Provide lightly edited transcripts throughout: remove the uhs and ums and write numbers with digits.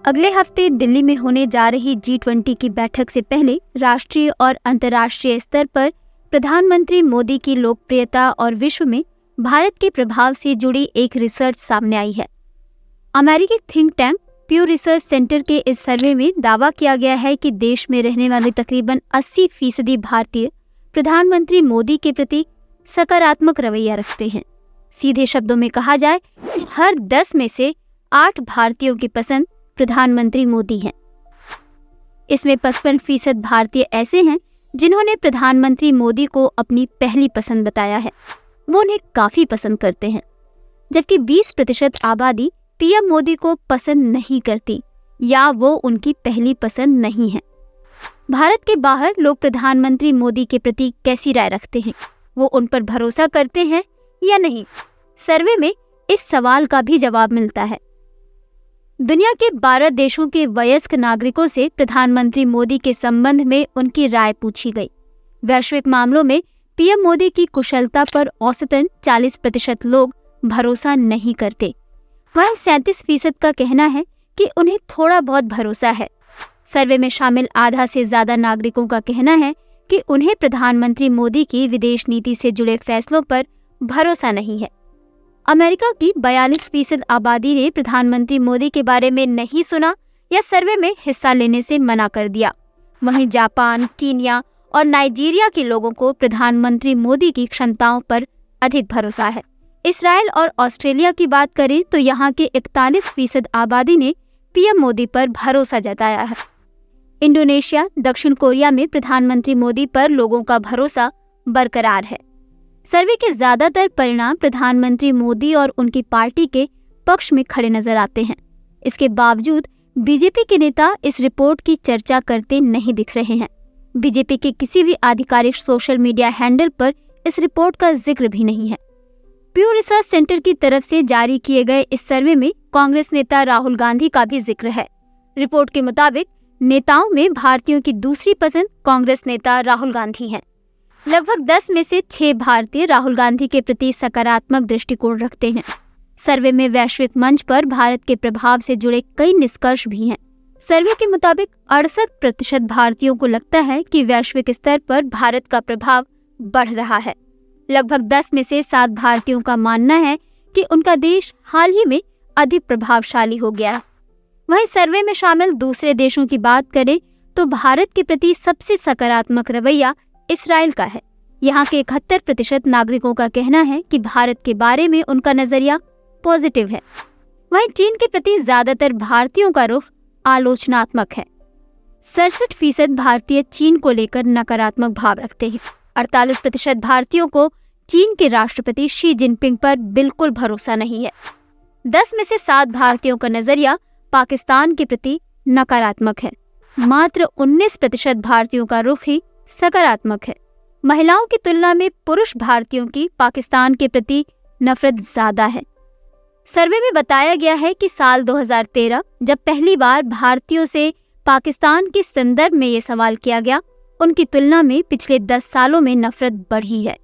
अगले हफ्ते दिल्ली में होने जा रही G20 की बैठक से पहले राष्ट्रीय और अंतर्राष्ट्रीय स्तर पर प्रधानमंत्री मोदी की लोकप्रियता और विश्व में भारत के प्रभाव से जुड़ी एक रिसर्च सामने आई है। अमेरिकी थिंक टैंक प्यू रिसर्च सेंटर के इस सर्वे में दावा किया गया है कि देश में रहने वाले तकरीबन 80% भारतीय प्रधानमंत्री मोदी के प्रति सकारात्मक रवैया रखते हैं। सीधे शब्दों में कहा जाए, हर 10 में से 8 भारतीयों की पसंद प्रधानमंत्री मोदी हैं। इसमें 55% भारतीय ऐसे हैं जिन्होंने प्रधानमंत्री मोदी को अपनी पहली पसंद बताया है, वो उन्हें काफी पसंद करते हैं, जबकि 20% आबादी पीएम मोदी को पसंद नहीं करती या वो उनकी पहली पसंद नहीं है। भारत के बाहर लोग प्रधानमंत्री मोदी के प्रति कैसी राय रखते हैं, वो उन पर भरोसा करते हैं या नहीं? सर्वे में इस सवाल का भी जवाब मिलता है। दुनिया के 12 देशों के वयस्क नागरिकों से प्रधानमंत्री मोदी के संबंध में उनकी राय पूछी गई। वैश्विक मामलों में पीएम मोदी की कुशलता पर औसतन 40% लोग भरोसा नहीं करते। वहीं 37% का कहना है कि उन्हें थोड़ा बहुत भरोसा है। सर्वे में शामिल आधा से ज्यादा नागरिकों का कहना है कि उन्हें प्रधानमंत्री मोदी की विदेश नीति से जुड़े फैसलों पर भरोसा नहीं है। अमेरिका की 42% आबादी ने प्रधानमंत्री मोदी के बारे में नहीं सुना या सर्वे में हिस्सा लेने से मना कर दिया। वहीं जापान, कीनिया और नाइजीरिया के लोगों को प्रधानमंत्री मोदी की क्षमताओं पर अधिक भरोसा है। इसराइल और ऑस्ट्रेलिया की बात करें तो यहाँ के 41% आबादी ने पीएम मोदी पर भरोसा जताया है। इंडोनेशिया, दक्षिण कोरिया में प्रधानमंत्री मोदी पर लोगों का भरोसा बरकरार है। सर्वे के ज्यादातर परिणाम प्रधानमंत्री मोदी और उनकी पार्टी के पक्ष में खड़े नजर आते हैं। इसके बावजूद बीजेपी के नेता इस रिपोर्ट की चर्चा करते नहीं दिख रहे हैं। बीजेपी के किसी भी आधिकारिक सोशल मीडिया हैंडल पर इस रिपोर्ट का जिक्र भी नहीं है। प्यू रिसर्च सेंटर की तरफ से जारी किए गए इस सर्वे में कांग्रेस नेता राहुल गांधी का भी जिक्र है। रिपोर्ट के मुताबिक नेताओं में भारतीयों की दूसरी पसंद कांग्रेस नेता राहुल गांधी हैं। लगभग 10 में से 6 भारतीय राहुल गांधी के प्रति सकारात्मक दृष्टिकोण रखते हैं। सर्वे में वैश्विक मंच पर भारत के प्रभाव से जुड़े कई निष्कर्ष भी हैं। सर्वे के मुताबिक 68% भारतीयों को लगता है कि वैश्विक स्तर पर भारत का प्रभाव बढ़ रहा है। लगभग 10 में से 7 भारतीयों का मानना है कि उनका देश हाल ही में अधिक प्रभावशाली हो गया। वहीं सर्वे में शामिल दूसरे देशों की बात करें तो भारत के प्रति सबसे सकारात्मक रवैया इसराइल का है। यहाँ के 71% नागरिकों का कहना है कि भारत के बारे में उनका नजरिया पॉजिटिव है। वहीं चीन के प्रति ज्यादातर भारतीयों का रुख आलोचनात्मक है। 67% भारतीय चीन को लेकर नकारात्मक भाव रखते हैं। 48% भारतीयों को चीन के राष्ट्रपति शी जिनपिंग पर बिल्कुल भरोसा नहीं है। 10 में से 7 भारतीयों का नजरिया पाकिस्तान के प्रति नकारात्मक है। मात्र 19% भारतीयों का रुख ही सकारात्मक है। महिलाओं की तुलना में पुरुष भारतीयों की पाकिस्तान के प्रति नफरत ज्यादा है। सर्वे में बताया गया है कि साल 2013 जब पहली बार भारतीयों से पाकिस्तान के संदर्भ में ये सवाल किया गया, उनकी तुलना में पिछले 10 सालों में नफरत बढ़ी है।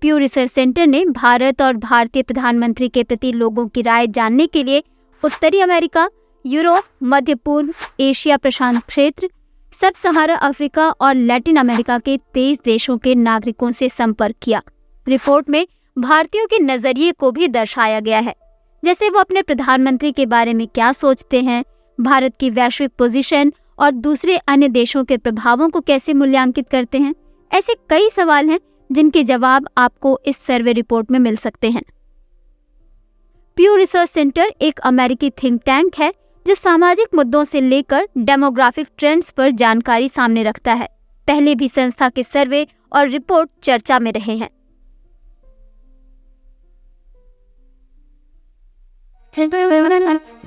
प्यू रिसर्च सेंटर ने भारत और भारतीय प्रधानमंत्री के प्रति लोगों की राय जानने के लिए उत्तरी अमेरिका, यूरोप, मध्य पूर्व, एशिया प्रशांत क्षेत्र, सब सहारा अफ्रीका और लैटिन अमेरिका के 23 देशों के नागरिकों से संपर्क किया। रिपोर्ट में भारतीयों के नजरिए को भी दर्शाया गया है, जैसे वो अपने प्रधानमंत्री के बारे में क्या सोचते हैं, भारत की वैश्विक पोजीशन और दूसरे अन्य देशों के प्रभावों को कैसे मूल्यांकित करते हैं। ऐसे कई सवाल हैं जिनके जवाब आपको इस सर्वे रिपोर्ट में मिल सकते हैं। प्यू रिसर्च सेंटर एक अमेरिकी थिंक टैंक है जो सामाजिक मुद्दों से लेकर डेमोग्राफिक ट्रेंड्स पर जानकारी सामने रखता है। पहले भी संस्था के सर्वे और रिपोर्ट चर्चा में रहे हैं।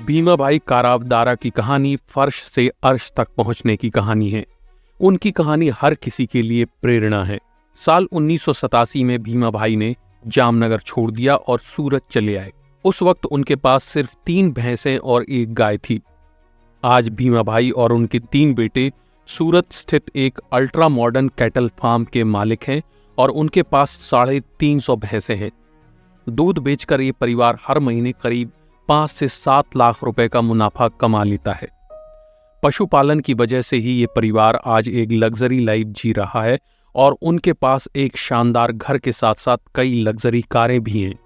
भीमा भाई कारावदारा की कहानी फर्श से अर्श तक पहुंचने की कहानी है। उनकी कहानी हर किसी के लिए प्रेरणा है। साल 1987 में भीमा भाई ने जामनगर छोड़ दिया और सूरत चले आए। उस वक्त उनके पास सिर्फ 3 भैंसें और 1 गाय थी। आज भीमा भाई और उनके 3 बेटे सूरत स्थित एक अल्ट्रा मॉडर्न कैटल फार्म के मालिक हैं और उनके पास 350 भैंसें हैं। दूध बेचकर ये परिवार हर महीने करीब 5 से 7 लाख रुपए का मुनाफा कमा लेता है। पशुपालन की वजह से ही ये परिवार आज एक लग्जरी लाइफ जी रहा है और उनके पास एक शानदार घर के साथ साथ कई लग्जरी कारें भी हैं।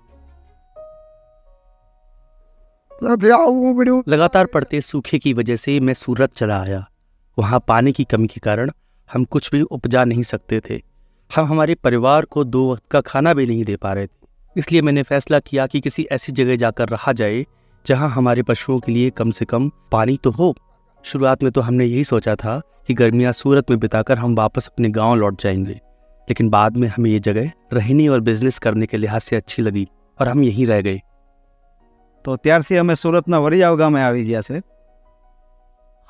लगातार पड़ते सूखे की वजह से मैं सूरत चला आया। वहाँ पानी की कमी के कारण हम कुछ भी उपजा नहीं सकते थे। हम हमारे परिवार को 2 वक्त का खाना भी नहीं दे पा रहे थे। इसलिए मैंने फैसला किया कि किसी ऐसी जगह जाकर रहा जाए जहाँ हमारे पशुओं के लिए कम से कम पानी तो हो। शुरुआत में तो हमने यही सोचा था कि गर्मियाँ सूरत में बिताकर हम वापस अपने गाँव लौट जाएंगे, लेकिन बाद में हमें ये जगह रहने और बिजनेस करने के लिहाज से अच्छी लगी और हम यहीं रह गए। तो ત્યારથી અમે સુરતના વરિયાવ ગામે આવી ગયા છે।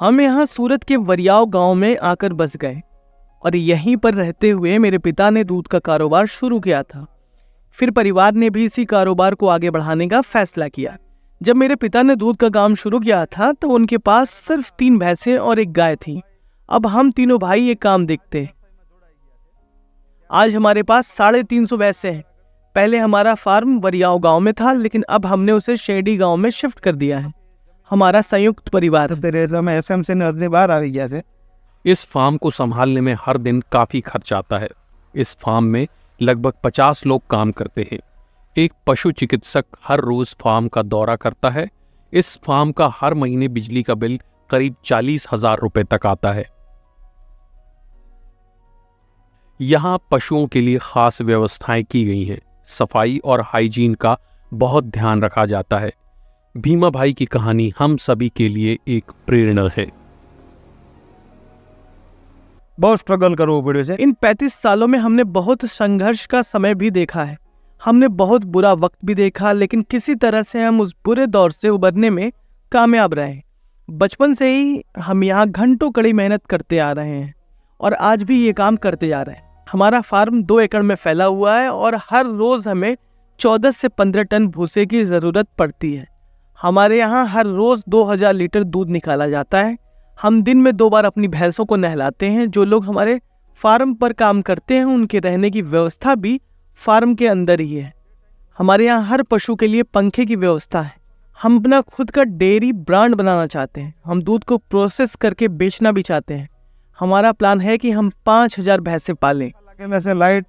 हम यहाँ सूरत के वरियाव गांव में आकर बस गए और यहीं पर रहते हुए मेरे पिता ने दूध का कारोबार शुरू किया था। फिर परिवार ने भी इसी कारोबार को आगे बढ़ाने का फैसला किया। जब मेरे पिता ने दूध का काम शुरू किया था तो उनके पास सिर्फ 3 भैंसें और 1 गाय थी। अब हम तीनों भाई ये काम देखते। आज हमारे पास 350 भैंसें हैं। पहले हमारा फार्म वरियाव गांव में था, लेकिन अब हमने उसे शेरडी गांव में शिफ्ट कर दिया है। हमारा संयुक्त परिवार है। અમે એસએમસી ને હદની બહાર આવી ગયા છે। इस फार्म को संभालने में हर दिन काफी खर्च आता है। इस फार्म में लगभग 50 लोग काम करते हैं। एक पशु चिकित्सक हर रोज फार्म का दौरा करता है। इस फार्म का हर महीने बिजली का बिल करीब 40,000 रुपए तक आता है। यहाँ पशुओं के लिए खास व्यवस्थाएं की गई हैं। सफाई और हाइजीन का बहुत ध्यान रखा जाता है। भीमा भाई की कहानी हम सभी के लिए एक प्रेरणा है। બહુ સ્ટ્રગલ કરવું પડ્યું છે। इन 35 सालों में हमने बहुत संघर्ष का समय भी देखा है। हमने बहुत बुरा वक्त भी देखा, लेकिन किसी तरह से हम उस बुरे दौर से उबरने में कामयाब रहे। बचपन से ही हम यहाँ घंटों कड़ी मेहनत करते आ रहे हैं और आज भी ये काम करते जा रहे हैं। हमारा फार्म 2 एकड़ में फैला हुआ है और हर रोज हमें 14 से 15 टन भूसे की जरूरत पड़ती है। हमारे यहाँ हर रोज 2000 लीटर दूध निकाला जाता है। हम दिन में 2 बार अपनी भैंसों को नहलाते हैं। जो लोग हमारे फार्म पर काम करते हैं उनके रहने की व्यवस्था भी फार्म के अंदर ही है। हमारे यहाँ हर पशु के लिए पंखे की व्यवस्था है। हम अपना खुद का डेयरी ब्रांड बनाना चाहते हैं। हम दूध को प्रोसेस करके बेचना भी चाहते हैं। हमारा प्लान है कि हम 5000 भैंसें पालें। લાગેલા છે લાઇટ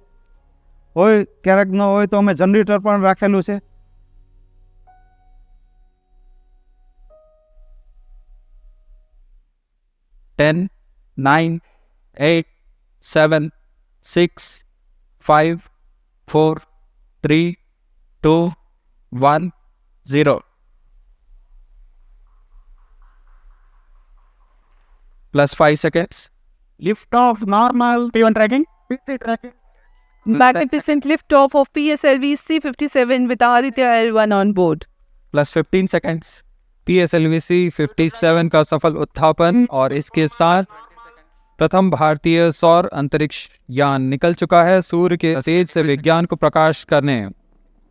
હોય ક્યારેક ન હોય તો અમે જનરેટર પણ રાખેલું છે। 10 9 8 7 6 5 4 3 2 1 0 +5 seconds। Lift off normal P1 tracking। Magnificent liftoff of PSLV C57 with Aditya L1 on board. +15 seconds। PSLV C57 का सफल उत्थापन और इसके साथ प्रथम भारतीय सौर अंतरिक्ष यान निकल चुका है सूर्य के तेज से विज्ञान को प्रकाश करने।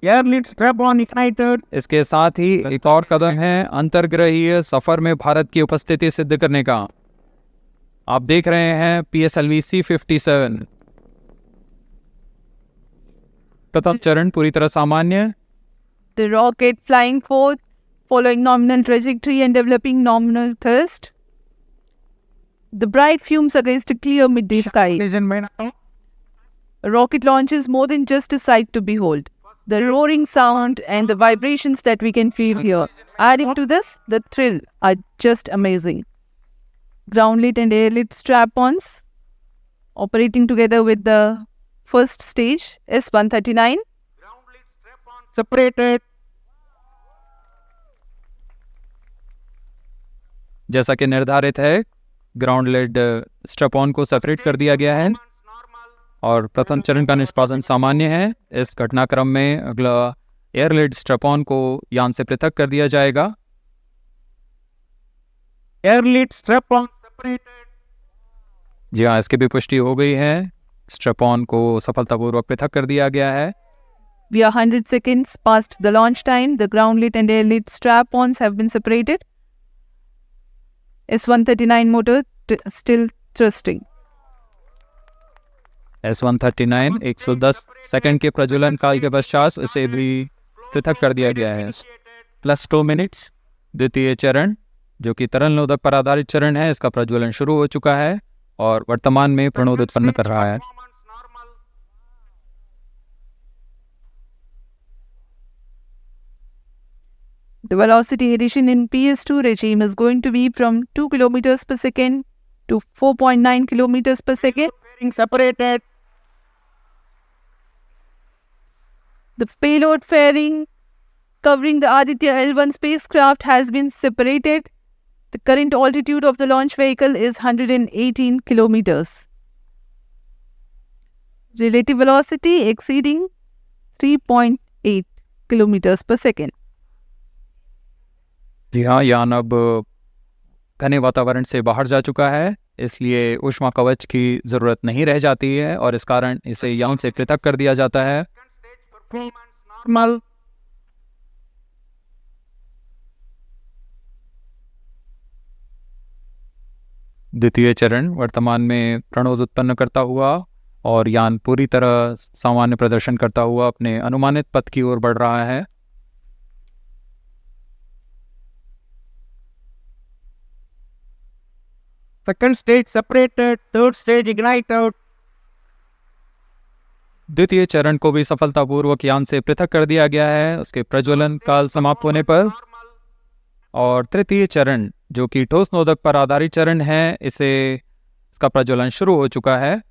Airlift strap on ignited. इसके साथ ही एक और कदम है अंतर्ग्रहीय सफर में भारत की उपस्थिति सिद्ध करने का। आप देख रहे हैं PSLV C57। प्रथम चरण पूरी तरह सामान्य। The rocket flying forth, following nominal trajectory and developing nominal thrust. The bright fumes against a clear midday sky. A rocket launch is more than just a sight to behold. The roaring sound and the vibrations that we can feel here, adding to this, the thrill, are just amazing. Ground-lit and air-lit strap-ons operating together with the first stage S139. Separated। जैसा कि निर्धारित है ground lead strap-on को separate कर दिया गया है और प्रथम चरण का निष्पादन सामान्य है। इस घटनाक्रम में अगला एयर लेड स्ट्रैप-ऑन को यान से पृथक कर दिया जाएगा। एयरलिट स्ट्रैप-ऑन सेपरेटेड। जी हाँ, इसकी भी पुष्टि हो गई है। स्ट्रैप-ऑन को सफलतापूर्वक पृथक कर दिया गया है। We are 100 seconds past the launch time. The ground-lit and air-lit strap-ons have been separated. S139 motor still thrusting. S139 110 second के प्रज्वलन काल के पश्चात इसे भी पृथक कर दिया गया है। +2 मिनट्स। द्वितीय चरण जो कि तरल नोदक पर आधारित चरण है, इसका प्रज्वलन शुरू हो चुका है और वर्तमान में प्रणोद उत्पन्न कर रहा है। The velocity addition in PS2 regime is going to be from 2 kilometers per second to 4.9 kilometers per second. Separated. The payload fairing covering the Aditya L1 spacecraft has been separated. The current altitude of the launch vehicle is 118 kilometers. Relative velocity exceeding 3.8 kilometers per second. जी हाँ, यान अब घने वातावरण से बाहर जा चुका है, इसलिए ऊष्मा कवच की ज़रूरत नहीं रह जाती है और इस कारण इसे यान से पृथक कर दिया जाता है। Normal. द्वितीय चरण वर्तमान में प्रणोद उत्पन्न करता हुआ और यान पूरी तरह सामान्य प्रदर्शन करता हुआ अपने अनुमानित पथ की ओर बढ़ रहा है। Second stage separated. Third stage ignited. द्वितीय चरण को भी सफलतापूर्वक यान से पृथक कर दिया गया है उसके प्रज्वलन काल समाप्त होने पर। और तृतीय चरण जो कि ठोस नोदक पर आधारित चरण है, इसका प्रज्वलन शुरू हो चुका है।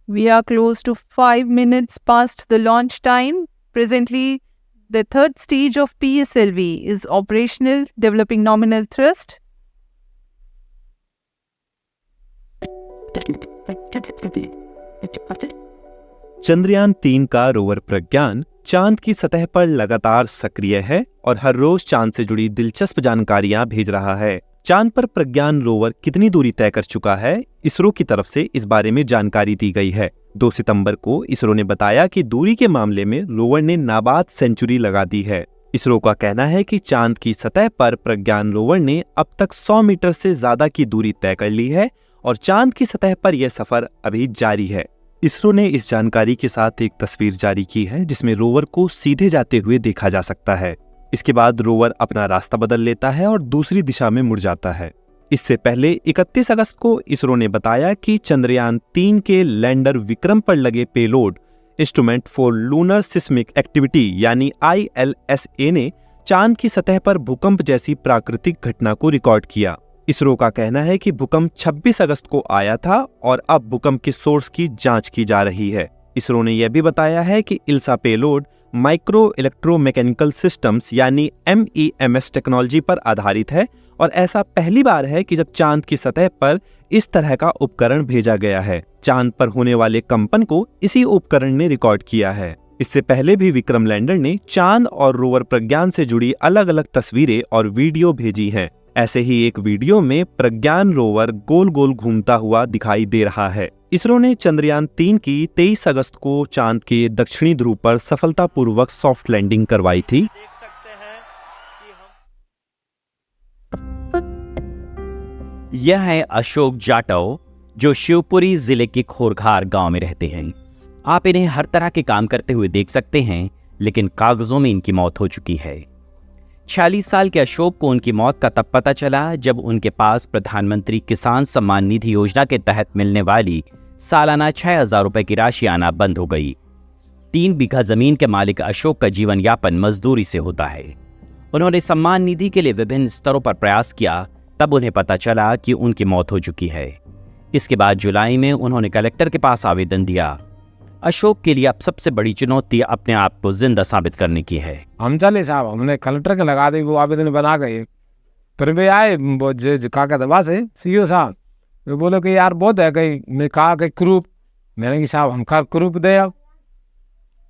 We are close to 5 minutes past the launch time. Presently, the third stage of PSLV is operational, developing nominal thrust. Chandrayaan 3 का रोवर प्रज्ञान चांद की सतह पर लगातार सक्रिय है और हर रोज चांद से जुड़ी दिलचस्प जानकारियां भेज रहा है। चांद पर प्रज्ञान रोवर कितनी दूरी तय कर चुका है, इसरो की तरफ से इस बारे में जानकारी दी गई है। 2 सितंबर को इसरो ने बताया कि दूरी के मामले में रोवर ने नाबाद सेंचुरी लगा दी है। इसरो का कहना है कि चांद की सतह पर प्रज्ञान रोवर ने अब तक 100 मीटर से ज्यादा की दूरी तय कर ली है और चांद की सतह पर यह सफर अभी जारी है। इसरो ने इस जानकारी के साथ एक तस्वीर जारी की है जिसमें रोवर को सीधे जाते हुए देखा जा सकता है। इसके बाद रोवर अपना रास्ता बदल लेता है और दूसरी दिशा में मुड़ जाता है। इससे पहले 31 अगस्त को इसरो ने बताया कि चंद्रयान 3 के लैंडर विक्रम पर लगे payload instrument for lunar seismic activity यानी ILSA ने चांद की सतह पर भूकंप जैसी प्राकृतिक घटना को रिकॉर्ड किया। इसरो का कहना है कि भूकंप 26 अगस्त को आया था और अब भूकंप के सोर्स की जांच की जा रही है। इसरो ने यह भी बताया है कि इल्सा पेलोड माइक्रो इलेक्ट्रोमैकेनिकल सिस्टम्स यानी MEMS टेक्नोलॉजी पर आधारित है और ऐसा पहली बार है कि जब चांद की सतह पर इस तरह का उपकरण भेजा गया है। चांद पर होने वाले कंपन को इसी उपकरण ने रिकॉर्ड किया है। इससे पहले भी विक्रम लैंडर ने चांद और रोवर प्रज्ञान से जुड़ी अलग अलग तस्वीरें और वीडियो भेजी हैं। ऐसे ही एक वीडियो में प्रज्ञान रोवर गोल गोल घूमता हुआ दिखाई दे रहा है। इसरो ने चंद्रयान 3 की 23 अगस्त को चांद के दक्षिणी ध्रुव पर सफलतापूर्वक सॉफ्ट लैंडिंग करवाई थी। यह है अशोक जाटव जो शिवपुरी जिले के खोरखार गांव में रहते हैं। आप इन्हें हर तरह के काम करते हुए देख सकते हैं, लेकिन कागजों में इनकी मौत हो चुकी है। 46 साल के अशोक को उनकी मौत का तब पता चला जब उनके पास प्रधानमंत्री किसान सम्मान निधि योजना के तहत मिलने वाली सालाना 6,000 रुपए की राशि आना बंद हो गई। 3 बीघा जमीन के मालिक अशोक का जीवन यापन मजदूरी से होता है। उन्होंने सम्मान निधि के लिए विभिन्न स्तरों पर प्रयास किया, तब उन्हें पता चला कि उनकी मौत हो चुकी है। इसके बाद जुलाई में उन्होंने कलेक्टर के पास आवेदन दिया। अशोक के लिए अब सबसे बड़ी चुनौती अपने आप को जिंदा साबित करने की है। हम चले साहब, हमने कलेक्टर के लगा दी, वो आवेदन बना गए। फिर भी आए वो काका दबा से CO साहब, वो बोले कि यार बहुत है कहीं। मैं कहा कि क्रूप, मैंने कि साहब हमका क्रूप दे। अब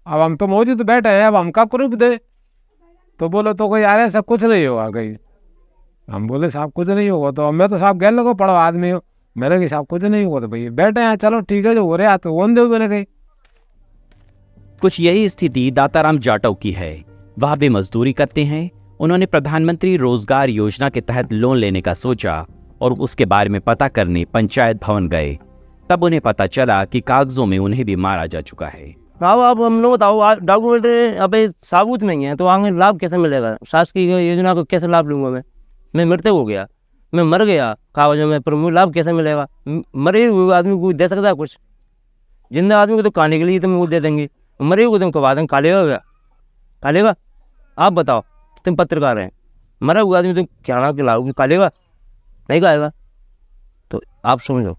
हम तो मौजूद बैठे हैं, अब हमका क्रूप दे। तो बोलो तो कोई यार ऐसा कुछ नहीं होगा कहीं। हम बोले साहब कुछ नहीं होगा। तो मैं तो साहब गैल को पढ़ो आदमी हो, मेरे कि साहब कुछ नहीं होगा। तो भैया बैठे हैं, चलो ठीक है, जो हो रहा तो वन दे मैंने कही। कुछ यही स्थिति दाताराम जाटव की है। वह भी मजदूरी करते हैं। उन्होंने प्रधानमंत्री रोजगार योजना के तहत लोन लेने का सोचा और उसके बारे में पता करने पंचायत भवन गए। तब उन्हें पता चला कि कागजों में उन्हें भी मारा जा चुका है। अब हम लोग बताओ, डॉक्यूमेंट अभी साबुत नहीं है तो आगे लाभ कैसे मिलेगा? शासकीय योजना को कैसे लाभ लूँगा मैं मृत्यु हो गया, मैं मर गया कागजों में, पर मुझे लाभ कैसे मिलेगा? मरे हुए आदमी को दे सकता है कुछ? जिंदा आदमी को तो खाने के लिए तुम वो दे देंगे, मरे हुए तुम कमा देंगे, कालेगा? आप बताओ, तुम पत्रकार हैं, मरा हुआ आदमी तुम क्या ना खिलाओगे, कालेगा? नहीं खाएगा। तो आप समझो।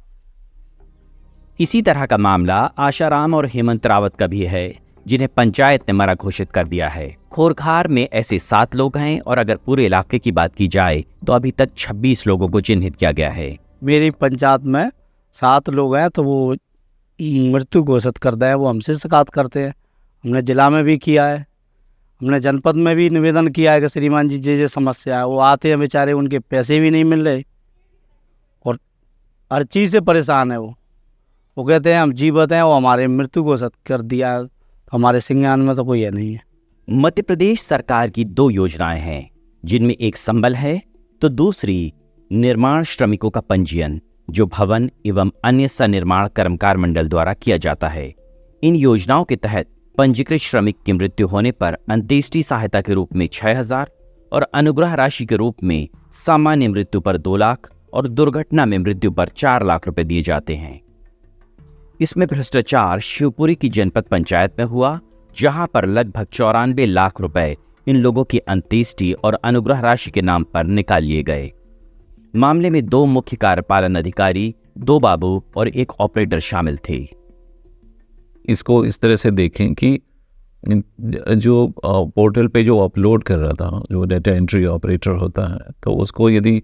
इसी तरह का मामला आशाराम और हेमंत रावत का भी है, जिन्हें पंचायत ने मरा घोषित कर दिया है। खोरखार में ऐसे 7 लोग हैं और अगर पूरे इलाके की बात की जाए तो अभी तक 26 लोगों को चिन्हित किया गया है। मेरी पंचायत में 7 लोग हैं तो वो मृत्यु घोषित कर दें, वो हमसे शिकायत करते हैं। हमने जिला में भी किया है, हमने जनपद में भी निवेदन किया है कि श्रीमान जी ये समस्या है। वो आते हैं बेचारे, उनके पैसे भी नहीं मिल रहे और हर चीज़ से परेशान है। वो कहते हैं हम जीवित हैं, वो हमारे मृत्यु घोषित कर दिया, हमारे संज्ञान में तो कोई है नहीं है। मध्य प्रदेश सरकार की 2 योजनाएं हैं, जिनमें एक संबल है तो दूसरी निर्माण श्रमिकों का पंजीयन, जो भवन एवं अन्य सनिर्माण कर्मकार मंडल द्वारा किया जाता है। इन योजनाओं के तहत पंजीकृत श्रमिक की मृत्यु होने पर अंत्येष्टि सहायता के रूप में 6,000 और अनुग्रह राशि के रूप में सामान्य मृत्यु पर 2 लाख और दुर्घटना में मृत्यु पर 4 लाख रुपए दिए जाते हैं। इसमें भ्रष्टाचार शिवपुरी की जनपद पंचायत में हुआ, जहां पर लगभग 94 लाख रुपए इन लोगों की अंत्येष्टि और अनुग्रह राशि के नाम पर निकाल लिए गए। मामले में 2 मुख्य कार्यपालन अधिकारी, 2 बाबू और 1 ऑपरेटर शामिल थे। इसको इस तरह से देखें कि जो पोर्टल पे जो अपलोड कर रहा था, जो डाटा एंट्री ऑपरेटर होता है, तो उसको यदि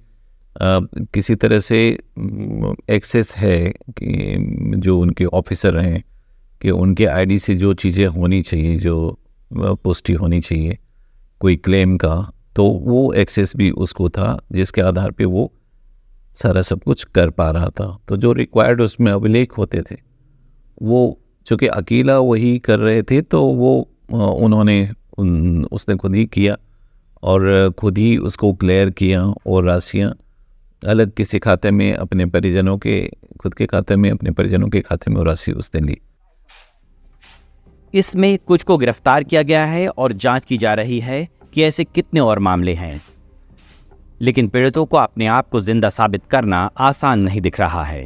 किसी तरह से एक्सेस है कि जो उनके ऑफिसर हैं कि उनके आईडी से जो चीज़ें होनी चाहिए, जो पुष्टि होनी चाहिए कोई क्लेम का, तो वो एक्सेस भी उसको था, जिसके आधार पे वो सारा सब कुछ कर पा रहा था। तो जो रिक्वायर्ड उसमें अभिलेख होते थे वो चूँकि अकेला वही कर रहे थे, तो वो उसने खुद ही किया और खुद ही उसको क्लियर किया और राशियाँ अलग किसी खाते में अपने परिजनों के, खुद के खाते में अपने परिजनों के खाते में राशि उसने ली। इसमें कुछ को गिरफ्तार किया गया है और जांच की जा रही है कि ऐसे कितने और मामले हैं, लेकिन पीड़ितों को अपने आप को जिंदा साबित करना आसान नहीं दिख रहा है।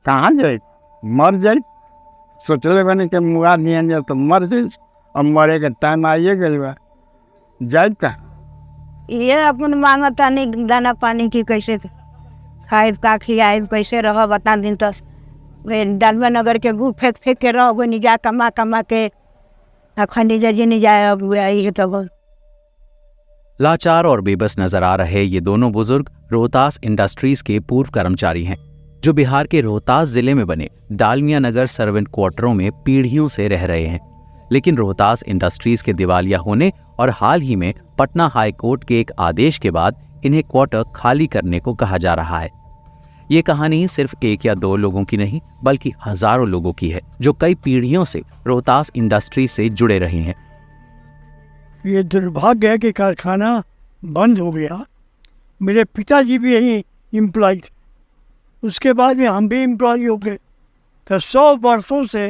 कहाँ जाए, मर जाए, सोचले बने के मुआ दिया जाए तो मर जाए, अब मरे के टाइम आइए गए जाए का ये अपन मांगता नहीं दाना पानी की, कैसे खाए का खियाए, कैसे रह बता दिन तो डालवा नगर के घू फेंक के रहो, नहीं जा कमा के खनिजा जी नहीं जाए। अब ये तो लाचार और बेबस नजर आ रहे ये दोनों बुजुर्ग रोहतास इंडस्ट्रीज के पूर्व कर्मचारी हैं, जो बिहार के रोहतास जिले में बने डालमिया नगर सर्वेंट क्वार्टरों में पीढ़ियों से रह रहे हैं। लेकिन रोहतास इंडस्ट्रीज के दिवालिया होने और हाल ही में पटना हाई कोर्ट के एक आदेश के बाद इन्हें क्वार्टर खाली करने को कहा जा रहा है। ये कहानी सिर्फ 1 या 2 लोगों की नहीं, बल्कि हजारों लोगों की है, जो कई पीढ़ियों से रोहतास इंडस्ट्रीज से जुड़े रहे हैं। ये दुर्भाग्य है कि कारखाना बंद हो गया। मेरे पिताजी भी यही एम्प्लॉय थे, उसके बाद में हम भी एम्प्लॉय हो गए। तो 100 वर्षों से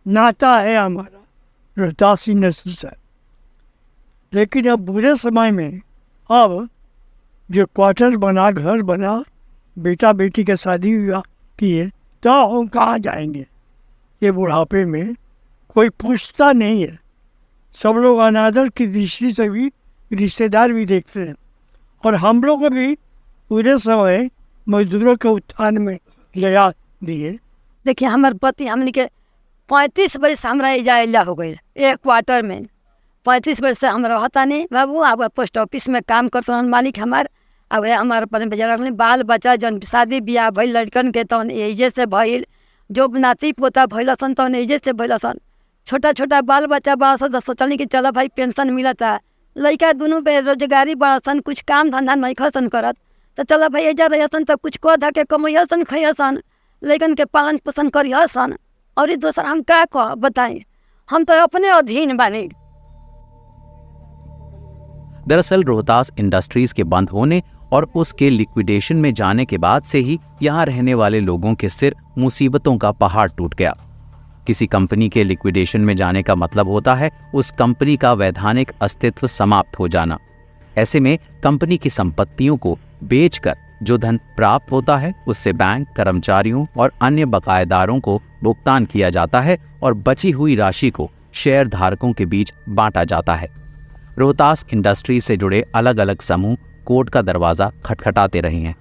नाता है हमारा रोहतास इंडस्ट्री से। लेकिन अब बुरे समय में अब जो क्वार्टर बना, घर बना, बेटा बेटी के शादी विवाह किए, तो हम कहाँ जाएंगे? ये बुढ़ापे में कोई पूछता नहीं है। सब लोग अनादर की दृष्टि से भी रिश्तेदार भी देखते हैं। और हम लोग भी पूरे समय मजदूरों के उत्थान में लगा दिए। देखिए हमारे पति हमने के 35 वर्ष हमारा इजा हो गए एक क्वार्टर में। 35 वर्ष से हम रहता नहीं बाबू। अब पोस्ट ऑफिस में काम करते हैं मालिक हमार। अब हमारे अपन बेचारा बाल बच्चा जन शादी ब्याह भइल लड़कन के तहन एजे से भइल, जो नाती पोता भइल सन तहन एजे से भइल सन। छोटा छोटा बाल बच्चा बड़ा सन, सोचल कि चलो भाई पेंशन मिलता। लड़का दोनों बेरोजगारी बड़ा सन, कुछ काम धंधा नहीं खसन करत, तो चलो भाई एजा रहसन तो कुछ कह धा के कमैया सन खैया सन, लड़कन के पालन पोषण करिया सन। और दोसर हम क्या कह बताएं, हम तो अपने अधीन बानी। दरअसल रोहतास इंडस्ट्रीज के बंद होने और उसके लिक्विडेशन में जाने के बाद से ही यहाँ रहने वाले लोगों के सिर मुसीबतों का पहाड़ टूट गया। किसी कंपनी के लिक्विडेशन में जाने का मतलब होता है उस कंपनी का वैधानिक अस्तित्व समाप्त हो जाना। ऐसे में कंपनी की संपत्तियों को बेचकर जो धन प्राप्त होता है उससे बैंक, कर्मचारियों और अन्य बकायेदारों को भुगतान किया जाता है और बची हुई राशि को शेयर धारकों के बीच बांटा जाता है। रोहतास इंडस्ट्री से जुड़े अलग अलग समूह कोर्ट का दरवाजा खटखटाते रहे हैं।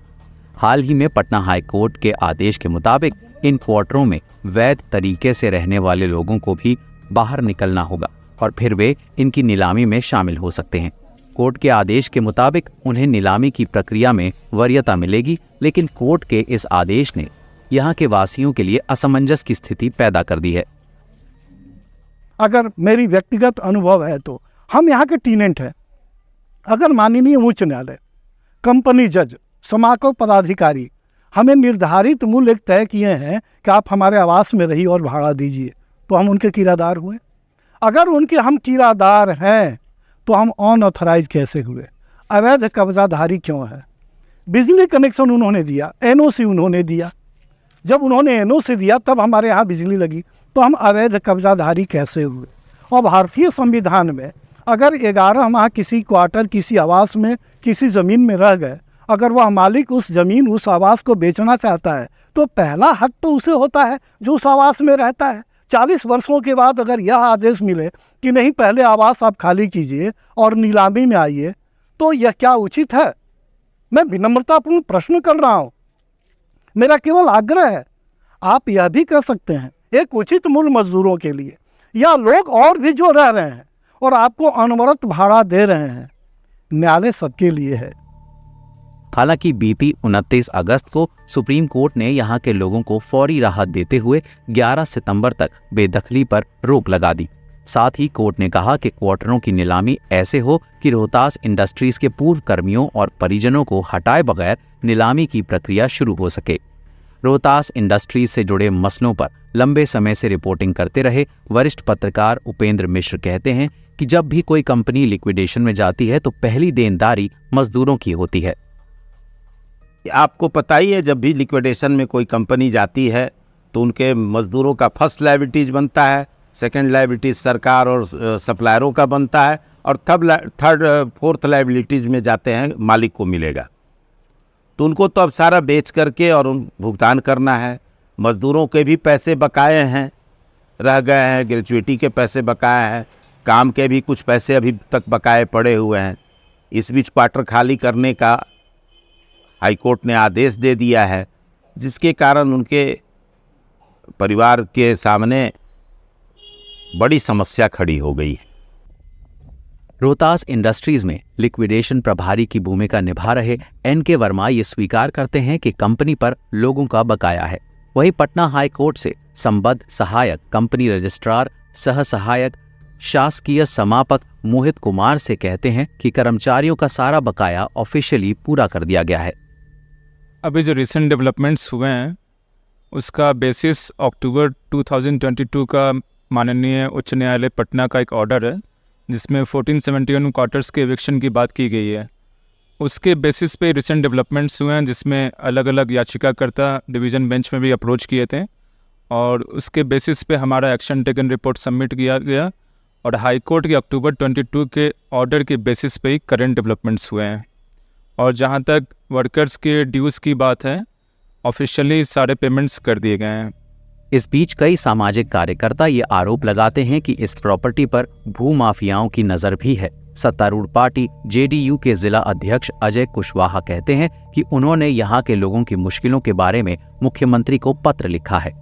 हाल ही में पटना हाई कोर्ट के आदेश के मुताबिक इन क्वार्टरों में वैध तरीके से रहने वाले लोगों को भी बाहर निकलना होगा और फिर वे इनकी नीलामी में शामिल हो सकते हैं। कोर्ट के आदेश के मुताबिक उन्हें नीलामी की प्रक्रिया में वरीयता मिलेगी, लेकिन कोर्ट के इस आदेश ने यहाँ के वासियों के लिए असमंजस की स्थिति पैदा कर दी है। अगर मेरी व्यक्तिगत अनुभव है तो हम यहाँ के टेनेंट हैं। अगर माननीय उच्च न्यायालय, कंपनी जज, समाको पदाधिकारी हमें निर्धारित मूल्य तय किए हैं कि आप हमारे आवास में रहिए और भाड़ा दीजिए, तो हम उनके किराएदार हुए। अगर उनके हम किराएदार हैं तो हम अनऑथराइज कैसे हुए? अवैध कब्जाधारी क्यों है? बिजली कनेक्शन उन्होंने दिया, एनओसी उन्होंने दिया। जब उन्होंने एनओसी दिया तब हमारे यहाँ बिजली लगी, तो हम अवैध कब्जाधारी कैसे हुए? और भारतीय संविधान में अगर 11 माह किसी क्वार्टर, किसी आवास में, किसी ज़मीन में रह गए, अगर वह मालिक उस ज़मीन, उस आवास को बेचना चाहता है तो पहला हक तो उसे होता है जो उस आवास में रहता है। 40 वर्षों के बाद अगर यह आदेश मिले कि नहीं, पहले आवास आप खाली कीजिए और नीलामी में आइए, तो यह क्या उचित है? मैं विनम्रतापूर्ण प्रश्न कर रहा हूँ। मेरा केवल आग्रह है, आप यह भी कर सकते हैं एक उचित मूल्य मजदूरों के लिए, या लोग और भी जो रह रहे हैं और आपको अनवरत भाड़ा दे रहे हैं। न्यायालय सबके लिए है। हालांकि बीती 29 अगस्त को सुप्रीम कोर्ट ने यहां के लोगों को फौरी राहत देते हुए 11 सितंबर तक बेदखली पर रोक लगा दी। साथ ही कोर्ट ने कहा कि क्वार्टरों की नीलामी ऐसे हो कि रोहतास इंडस्ट्रीज के पूर्व कर्मियों और परिजनों को हटाए बगैर नीलामी की प्रक्रिया शुरू हो सके। रोहतास इंडस्ट्रीज से जुड़े मसलों पर लंबे समय से रिपोर्टिंग करते रहे वरिष्ठ पत्रकार उपेंद्र मिश्र कहते हैं कि जब भी कोई कंपनी लिक्विडेशन में जाती है तो पहली देनदारी मजदूरों की होती है। आपको पता ही है, जब भी लिक्विडेशन में कोई कंपनी जाती है तो उनके मजदूरों का फर्स्ट लायबिलिटीज बनता है, सेकंड लायबिलिटीज सरकार और सप्लायरों का बनता है, और थर्ड फोर्थ लायबिलिटीज में जाते हैं मालिक को मिलेगा। तो उनको तो अब सारा बेच करके और उन भुगतान करना है। मजदूरों के भी पैसे बकाए हैं, रह गए हैं, ग्रेचुइटी के पैसे बकाए हैं, काम के भी कुछ पैसे अभी तक बकाए पड़े हुए हैं। इस बीच क्वार्टर खाली करने का हाईकोर्ट ने आदेश दे दिया है, जिसके कारण उनके परिवार के सामने बड़ी समस्या खड़ी हो गई है। रोहतास इंडस्ट्रीज में लिक्विडेशन प्रभारी की भूमिका निभा रहे एन.के. वर्मा ये स्वीकार करते हैं कि कंपनी पर लोगों का बकाया है। वहीं पटना हाई कोर्ट से संबद्ध सहायक कंपनी रजिस्ट्रार सह सहायक शासकीय समापक मोहित कुमार से कहते हैं कि कर्मचारियों का सारा बकाया ऑफिशियली पूरा कर दिया गया है। अभी जो रिसेंट डेवलपमेंट्स हुए हैं उसका बेसिस अक्टूबर 2022 का माननीय उच्च न्यायालय पटना का एक ऑर्डर है, जिसमें 1471 क्वार्टर्स के एविक्शन की बात की गई है। उसके बेसिस पे रिसेंट डेवलपमेंट्स हुए हैं, जिसमें अलग अलग याचिकाकर्ता डिवीज़न बेंच में भी अप्रोच किए थे, और उसके बेसिस पे हमारा एक्शन टेकन रिपोर्ट सबमिट किया गया, और हाई कोर्ट के अक्टूबर 22 के ऑर्डर के बेसिस पे ही करंट डेवलपमेंट्स हुए हैं। और जहाँ तक वर्कर्स के ड्यूज़ की बात है, ऑफिशियली सारे पेमेंट्स कर दिए गए हैं। इस बीच कई सामाजिक कार्यकर्ता ये आरोप लगाते हैं कि इस प्रॉपर्टी पर भूमाफियाओं की नज़र भी है। सत्तारूढ़ पार्टी जेडीयू के जिला अध्यक्ष अजय कुशवाहा कहते हैं कि उन्होंने यहाँ के लोगों की मुश्किलों के बारे में मुख्यमंत्री को पत्र लिखा है।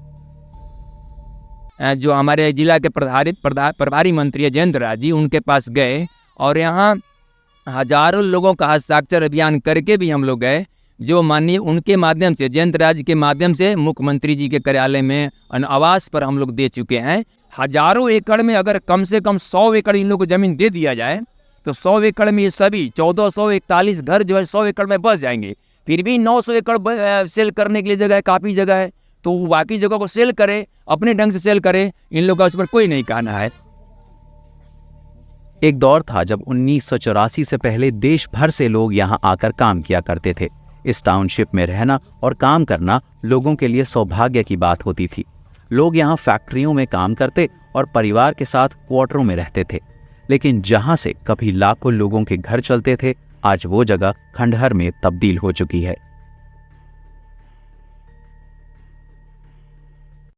जो हमारे जिला के प्रभारी मंत्री जयंत राज जी, उनके पास गए और यहाँ हजारों लोगों का हस्ताक्षर अभियान करके भी हम लोग गए, जो माननीय उनके माध्यम से, जयंत राज के माध्यम से मुख्यमंत्री जी के कार्यालय में आवास पर हम लोग दे चुके हैं। हजारों एकड़ में अगर कम से कम 100 एकड़ इन लोगों को ज़मीन दे दिया जाए तो 100 एकड़ में ये सभी 1441 घर जो है 100 एकड़ में बस जाएंगे। फिर भी 900 एकड़ सेल करने के लिए जगह है, काफ़ी जगह है, तो वो बाकी जगह को सेल करे, अपने ढंग से सेल करे, इन लोगों का उस पर कोई नहीं कहना है। एक दौर था जब 1984 से पहले देश भर से लोग यहाँ आकर काम किया करते थे। इस टाउनशिप में रहना और काम करना लोगों के लिए सौभाग्य की बात होती थी। लोग यहाँ फैक्ट्रियों में काम करते और परिवार के साथ क्वार्टरों में रहते थे। लेकिन जहाँ से कभी लाखों लोगों के घर चलते थे, आज वो जगह खंडहर में तब्दील हो चुकी है।